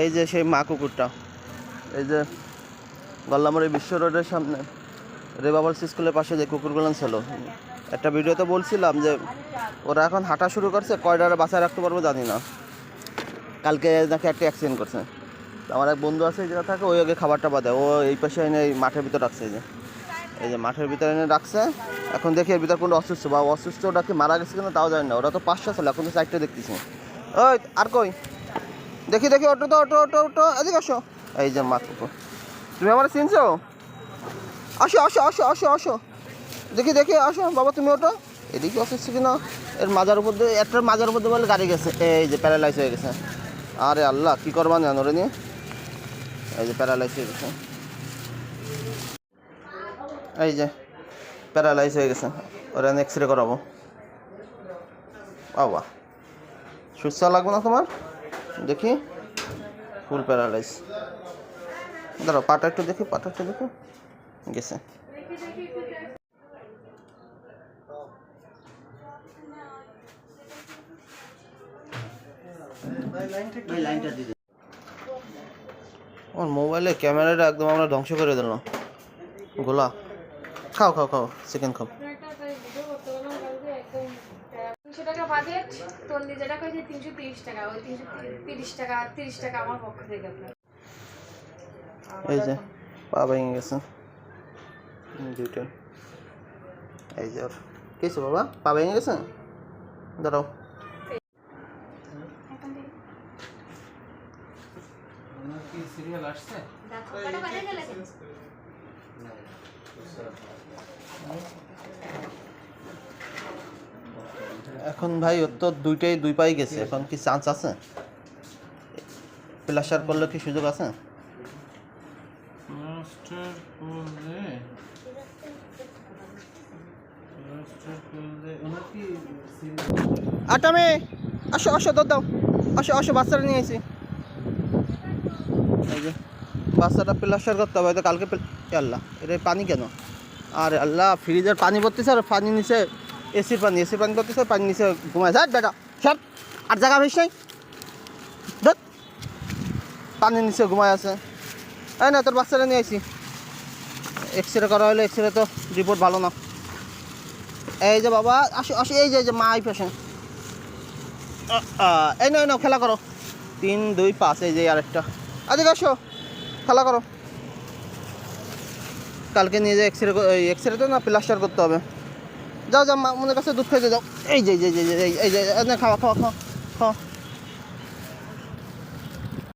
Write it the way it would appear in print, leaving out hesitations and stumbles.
এই যে সেই মা কুকুরটা, এই যে গল্লামারি বিশ্ব রোডের সামনে রেবাবলস স্কুলের পাশে যে কুকুরগুলো ছিল, একটা ভিডিওতে বলছিলাম যে ওরা এখন হাঁটা শুরু করছে, কয়টারে বাসায় রাখতে পারবো জানি না। কালকে নাকি একটা অ্যাক্সিডেন্ট করছে। আমার এক বন্ধু আছে যেটা থাকে, ওই আগে খাবারটা বাদে ও এই পাশে এনে এই মাঠের ভিতর রাখছে। এই যে মাঠের ভিতরে এনে রাখছে। এখন দেখি এর ভিতর কোনো অসুস্থ বা অসুস্থ ওটা কি মারা গেছে কিনা তাও জানি না। ওরা তো 5টা ছিল, এখন তো 4টে দেখতেছি। ওই আর কই দেখি দেখি, অটো তো অটো অটো অটো, এদিকে আসো। এই যে মা কুকুর, তুমি আমার চিনছো? আসো আসো আসো আসো আসো, দেখি দেখি আসো বাবা, তুমি ওটো। এদিকে অসুস্থ কিনা, এর মাজার উপর দিয়ে, একটার মাজার উপর দিয়ে বলে গাড়ি গেছে, এই যে প্যারালাইজ হয়ে গেছে। আরে আল্লাহ, কী করবা জান ওরে নিয়ে। এই যে প্যারালাইজ হয়ে গেছে, এই যে প্যারালাইজ হয়ে গেছে। ওরা এক্স রে করাবো। বাবা সুস্থ লাগবে না তোমার? দেখি, ফুল প্যারালাইজ। দাঁড়াও, পাটা একটু দেখি, পাটা একটু দেখি, গেছে। আমার মোবাইলে ক্যামেরাটা একদম আমরা ধ্বংস করে দিলাম। গোলা খাও খাও খাও, চিকেন খাও। এই যে পা ভেঙে গেছে দুইটা। এই যে ওর কিছু, বাবা পা ভেঙে গেছে, দাঁড়াও। এখন ভাই ওর তো দুই পাই গেছে, এখন কি চান্স আছে? প্লাস্টার করলে কি সুযোগ আছে? আটামে আসো আসো, দর দাও, আসো আসো, বাচ্চাটা নিয়ে আসি। এই যে বাচ্চাটা প্লাস্টার করতে হবে তো কালকে। আল্লাহ, এটা পানি কেন? আরে আল্লাহ, ফ্রিজের পানি পড়তেছে আর পানি নিচে এসির পানি পড়তেছে, পানি নিচে ঘুমায়। স্যার বেটা স্যার, আর জায়গা বেশ নাই, পানি নিচে ঘুমায় আছে। এই না, তোর বাচ্চাটা নিয়ে আসি। এক্স রে করা হলে, এক্স রে তো রিপোর্ট ভালো না। এই যে বাবা আসো আসো, এই যে মা এই পেশেন্ট। এই নাও খেলা করো, 3 2 5, এই যে আরেকটা। আদিকে আসো, খেলা করো। কালকে নিয়ে যে এক্স রে তো না, প্লাস্টার করতে হবে। যাও যাও, মা মনের কাছে দুধ খাইতে যাও। এই যে খাওয়া খাওয়া খাওয়া খাওয়া।